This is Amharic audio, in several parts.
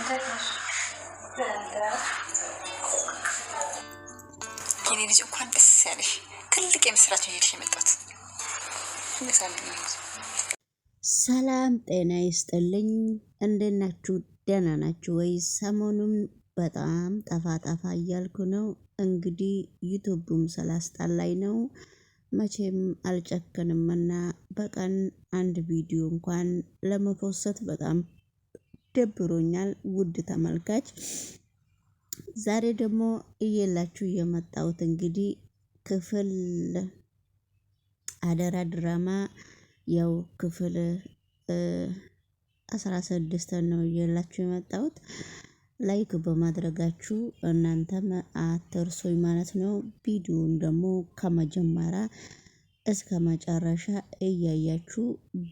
የኔ ልጅ እንኳን ደስ ያለሽ። ትልቅ የምስራች ይዤልሽ የመጣሁት ሰላም ጤና ይስጥልኝ። እንዴት ናችሁ? ደህና ናችሁ ወይ? ሰሞኑን በጣም ጠፋ እያልኩ ነው። እንግዲህ ዩቱብም ስላስጠላኝ ነው። መቼም አልጨክንምና በቀን አንድ ቪዲዮ እንኳን ለመፖሰት በጣም ደብሮኛል። ውድ ተመልካች ዛሬ ደግሞ እየላችሁ የመጣሁት እንግዲህ ክፍል አደራ ድራማ ያው ክፍል 16 ነው እየላችሁ የመጣሁት። ላይክ በማድረጋችሁ እናንተም አትርሱኝ ማለት ነው። ቪዲዮውን ደግሞ ከመጀመሪያ እስከ መጨረሻ እያያችሁ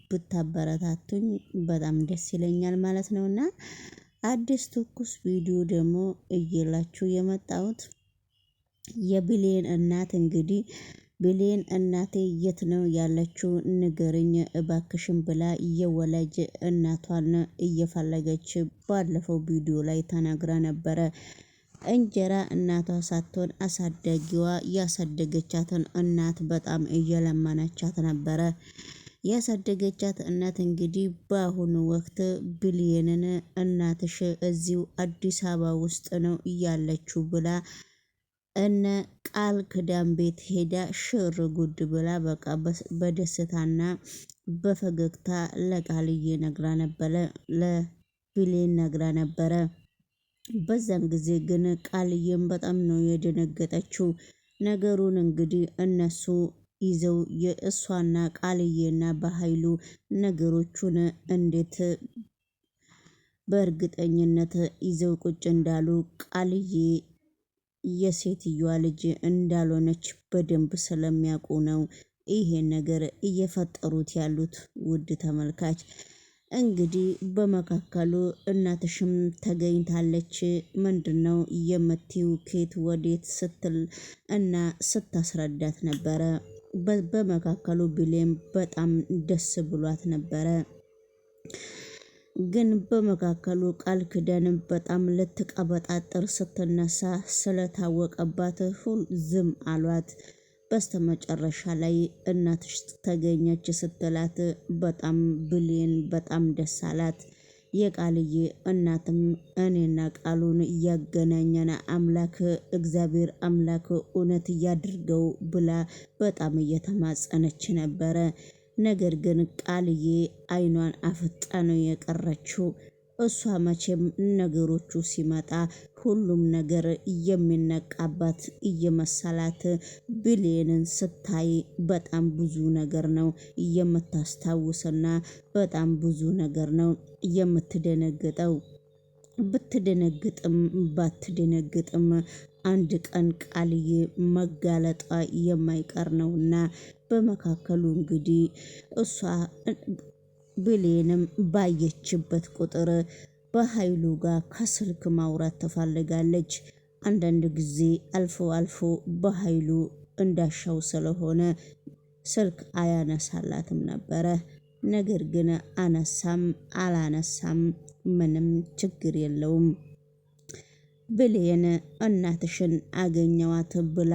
ብታበረታቱኝ በጣም ደስ ይለኛል ማለት ነውና አዲስ ትኩስ ቪዲዮ ደግሞ እየላችሁ የመጣሁት የብሌን እናት እንግዲህ ብሌን እናቴ የት ነው ያለችው ንገርኝ እባክሽን ብላ የወላጅ እናቷን እየፈለገች ባለፈው ቪዲዮ ላይ ተናግራ ነበረ። እንጀራ እናቷ ሳትሆን አሳዳጊዋ ያሳደገቻትን እናት በጣም እየለመነቻት ነበረ። ያሳደገቻት እናት እንግዲህ በአሁኑ ወቅት ብሌንን እናትሽ እዚሁ አዲስ አበባ ውስጥ ነው ያለችው ብላ እነ ቃል ክዳን ቤት ሄዳ ሽር ጉድ ብላ በቃ በደስታና በፈገግታ ለቃልዬ ነግራ ነበረ፣ ለብሌን ነግራ ነበረ። በዛን ጊዜ ግን ቃልዬም በጣም ነው የደነገጠችው። ነገሩን እንግዲህ እነሱ ይዘው የእሷና ቃልዬና በኃይሉ ነገሮቹን እንዴት በእርግጠኝነት ይዘው ቁጭ እንዳሉ ቃልዬ የሴትዮዋ ልጅ እንዳልሆነች በደንብ ስለሚያውቁ ነው ይሄን ነገር እየፈጠሩት ያሉት። ውድ ተመልካች እንግዲህ በመካከሉ እናትሽም ተገኝታለች፣ ምንድነው የምትይው ከየት ወዴት ስትል እና ስታስረዳት ነበረ። በመካከሉ ብሌን በጣም ደስ ብሏት ነበረ። ግን በመካከሉ ቃል ክዳንም በጣም ልትቀበጣጥር ስትነሳ ስለታወቀባት ሁሉ ዝም አሏት። በስተመጨረሻ ላይ እናትሽ ተገኘች ስትላት በጣም ብሌን በጣም ደስ አላት። የቃልዬ እናትም እኔና ቃሉን እያገናኘን አምላክ እግዚአብሔር አምላክ እውነት እያድርገው ብላ በጣም እየተማጸነች ነበረ። ነገር ግን ቃልዬ አይኗን አፍጣ ነው የቀረችው። እሷ መቼም ነገሮቹ ሲመጣ ሁሉም ነገር የሚነቃባት እየመሰላት ብሌንን ስታይ በጣም ብዙ ነገር ነው የምታስታውስና በጣም ብዙ ነገር ነው የምትደነግጠው። ብትደነግጥም ባትደነግጥም አንድ ቀን ቃልዬ መጋለጧ የማይቀር ነውና በመካከሉ እንግዲህ እሷ ብሌንም ባየችበት ቁጥር በኃይሉ ጋር ከስልክ ማውራት ትፈልጋለች። አንዳንድ ጊዜ አልፎ በኃይሉ እንዳሻው ስለሆነ ስልክ አያነሳላትም ነበረ። ነገር ግን አነሳም አላነሳም ምንም ችግር የለውም። ብሌን እናትሽን አገኘዋት ብላ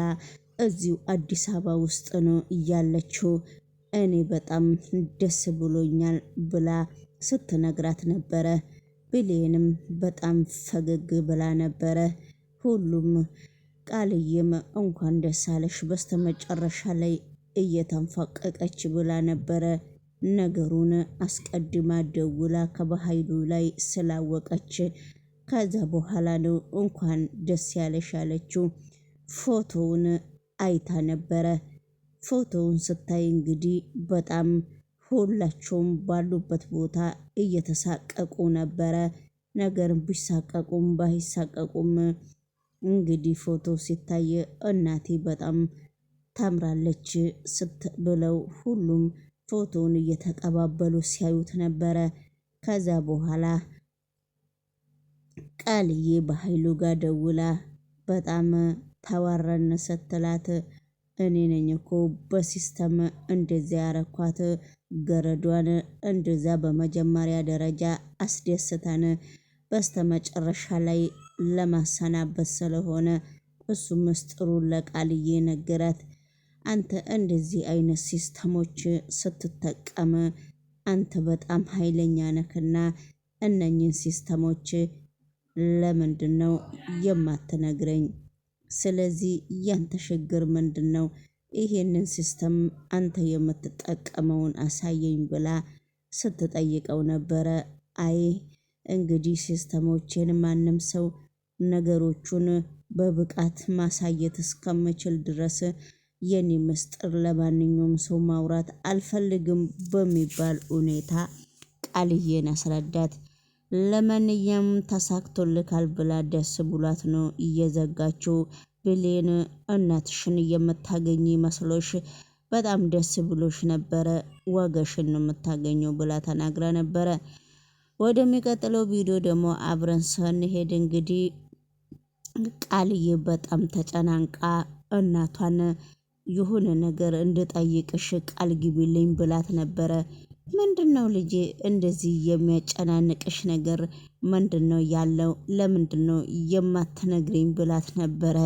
እዚሁ አዲስ አበባ ውስጥ ነው እያለችው እኔ በጣም ደስ ብሎኛል ብላ ስትነግራት ነበረ። ብሌንም በጣም ፈገግ ብላ ነበረ። ሁሉም ቃልዬም እንኳን ደስ አለሽ በስተመጨረሻ ላይ እየተንፈቀቀች ብላ ነበረ። ነገሩን አስቀድማ ደውላ ከባህይሉ ላይ ስላወቀች ከዛ በኋላ ነው እንኳን ደስ ያለሽ አለችው። ፎቶውን አይታ ነበረ። ፎቶውን ስታይ እንግዲህ በጣም ሁላቸውም ባሉበት ቦታ እየተሳቀቁ ነበረ። ነገር ቢሳቀቁም ባይሳቀቁም እንግዲህ ፎቶ ሲታይ እናቴ በጣም ታምራለች ብለው ሁሉም ፎቶውን እየተቀባበሉ ሲያዩት ነበረ። ከዛ በኋላ ቃልዬ በኃይሉ ጋር ደውላ በጣም ተዋረን ስትላት እኔ ነኝ እኮ በሲስተም እንደዚያ ያረኳት ገረዷን እንደዛ በመጀመሪያ ደረጃ አስደስተን በስተመጨረሻ ላይ ለማሰናበት ስለሆነ እሱ ምስጢሩን ለቃልዬ ነገራት። አንተ እንደዚህ አይነት ሲስተሞች ስትጠቀም አንተ በጣም ኃይለኛ ነህና እነኚህን ሲስተሞች ለምንድነው የማትነግረኝ? ስለዚህ ያንተ ችግር ምንድነው? ይሄንን ሲስተም አንተ የምትጠቀመውን አሳየኝ ብላ ስትጠይቀው ነበረ። አይ እንግዲህ ሲስተሞችን ማንም ሰው ነገሮቹን በብቃት ማሳየት እስከምችል ድረስ የኔ ምስጢር ለማንኛውም ሰው ማውራት አልፈልግም በሚባል ሁኔታ ቃልዬን አስረዳት። ለማንኛውም ተሳክቶልካል ብላ ደስ ብሏት ነው እየዘጋችው። ብሌን እናትሽን የምታገኝ መስሎሽ በጣም ደስ ብሎሽ ነበረ፣ ወገሽን ነው የምታገኘው ብላ ተናግራ ነበረ። ወደሚቀጥለው ቪዲዮ ደግሞ አብረን ስንሄድ እንግዲህ ቃልዬ በጣም ተጨናንቃ እናቷን የሆነ ነገር እንድጠይቅሽ ቃል ግቢልኝ ብላት ነበረ። ምንድነው ልጄ እንደዚህ የሚያጨናንቅሽ ነገር ምንድነው ያለው? ለምንድነው የማትነግሪኝ ብላት ነበረ።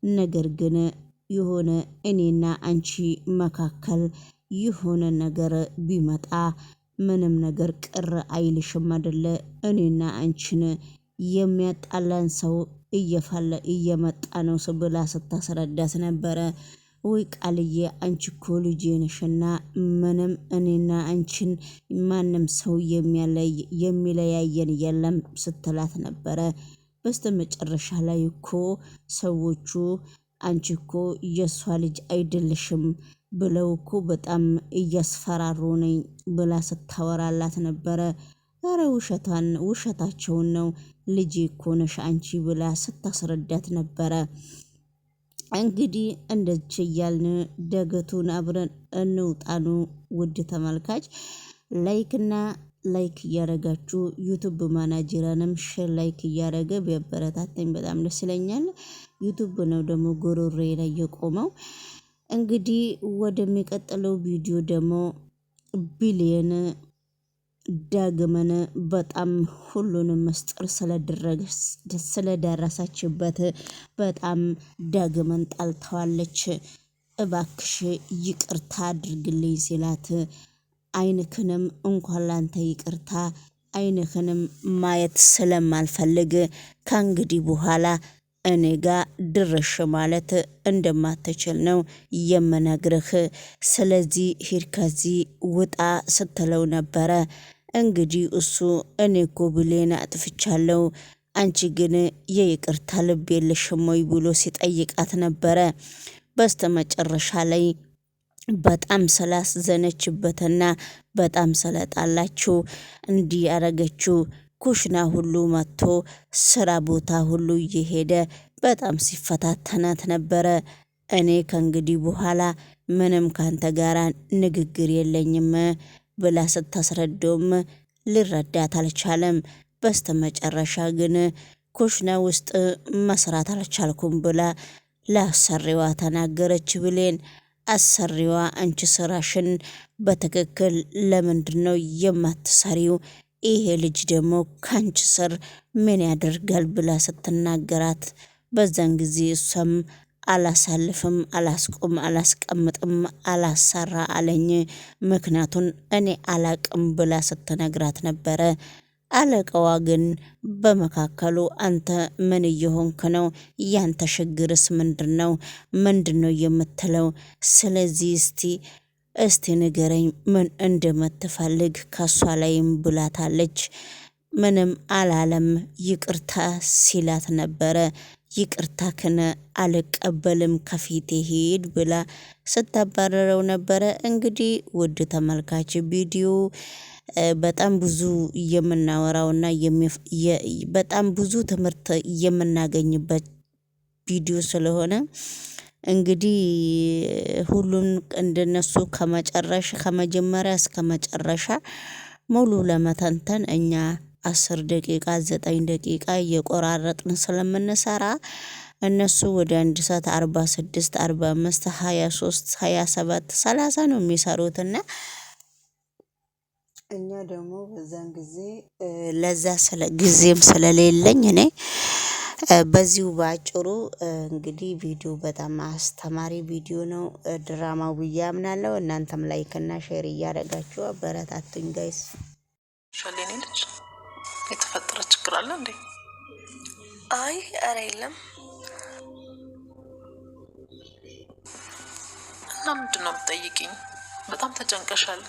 ነገር ግን የሆነ እኔና አንቺ መካከል የሆነ ነገር ቢመጣ ምንም ነገር ቅር አይልሽም አይደለ? እኔና አንቺን የሚያጣላን ሰው እየመጣ ነው ብላ ስታስረዳት ነበረ። ወይ ቃልዬ አንቺ እኮ ልጄ ነሽና ምንም እኔና አንቺን ማንም ሰው የሚለያየን የለም ስትላት ነበረ። በስተመጨረሻ ላይ እኮ ሰዎቹ አንቺ እኮ የእሷ ልጅ አይደለሽም ብለው እኮ በጣም እያስፈራሩ ነኝ ብላ ስታወራላት ነበረ። ኧረ ውሸታቸውን ነው ልጄ እኮ ነሽ አንቺ ብላ ስታስረዳት ነበረ። እንግዲህ እንደች እያልን ዳገቱን አብረን እንውጣኑ። ውድ ተመልካች ላይክ እያረጋችሁ ዩቱብ ማናጀራንም ሼር ላይክ እያረገ ቢያበረታተኝ በጣም ደስ ይለኛል። ዩቱብ ነው ደግሞ ጎሮሬ ላይ የቆመው። እንግዲህ ወደሚቀጥለው ቪዲዮ ደግሞ ብሌን ዳግመን በጣም ሁሉንም ምስጢር ስለደረሰችበት በጣም ዳግመን ጣልተዋለች። እባክሽ ይቅርታ አድርግልኝ ሲላት አይንክንም እንኳን ላንተ ይቅርታ አይንክንም ማየት ስለማልፈልግ ከእንግዲህ በኋላ እኔ ጋር ድርሽ ማለት እንደማትችል ነው የምነግርህ። ስለዚህ ሂድ ከዚህ ውጣ ስትለው ነበረ። እንግዲህ እሱ እኔ እኮ ብሌን አጥፍቻለሁ፣ አንቺ ግን የይቅርታ ልብ የለሽም ወይ ብሎ ሲጠይቃት ነበረ። በስተመጨረሻ ላይ በጣም ስላዘነችበትና በጣም ስለጣላችው እንዲህ ያረገችው ኩሽና ሁሉ መጥቶ ስራ ቦታ ሁሉ እየሄደ በጣም ሲፈታተናት ነበረ። እኔ ከእንግዲህ በኋላ ምንም ካንተ ጋራ ንግግር የለኝም ብላ ስታስረዳውም ሊረዳት አልቻለም። በስተመጨረሻ ግን ኩሽና ውስጥ መስራት አልቻልኩም ብላ ለአሰሪዋ ተናገረች ብሌን። አሰሪዋ አንቺ ስራሽን በትክክል ለምንድነው የማትሰሪው? ይሄ ልጅ ደግሞ ካንቺ ስር ምን ያደርጋል ብላ ስትናገራት፣ በዛን ጊዜ እሷም አላሳልፍም፣ አላስቆም፣ አላስቀምጥም፣ አላሰራ አለኝ፣ ምክንያቱን እኔ አላቅም ብላ ስትነግራት ነበረ። አለቃዋ ግን በመካከሉ አንተ ምን እየሆንክ ነው? ያንተ ችግርስ ምንድነው? ምንድነው የምትለው? ስለዚህ እስቲ ንገረኝ ምን እንደምትፈልግ ከሷ ላይም ብላታለች። ምንም አላለም ይቅርታ ሲላት ነበረ። ይቅርታክን አልቀበልም ከፊቴ ሄድ ብላ ስታባረረው ነበረ። እንግዲህ ውድ ተመልካች ቪዲዮ በጣም ብዙ የምናወራውና በጣም ብዙ ትምህርት የምናገኝበት ቪዲዮ ስለሆነ እንግዲህ ሁሉን እንደነሱ ከመጀመሪያ እስከ መጨረሻ ሙሉ ለመተንተን እኛ 10 ደቂቃ 9 ደቂቃ እየቆራረጥን ስለምንሰራ እነሱ ወደ 1 ሰዓት 46 45 23 27 30 ነው የሚሰሩትና እኛ ደግሞ በዛን ጊዜ ለዛ ጊዜም ስለሌለኝ እኔ በዚሁ ባጭሩ እንግዲህ ቪዲዮ በጣም አስተማሪ ቪዲዮ ነው ድራማው ብዬ አምናለሁ። እናንተም ላይክ እና ሼር እያደረጋችሁ አበረታቱኝ ጋይስ። ሻሌኔ ልጅ የተፈጠረ ችግር አለ እንዴ? አይ ኧረ የለም። እና ምንድን ነው የምትጠይቂኝ? በጣም ተጨንቀሻል።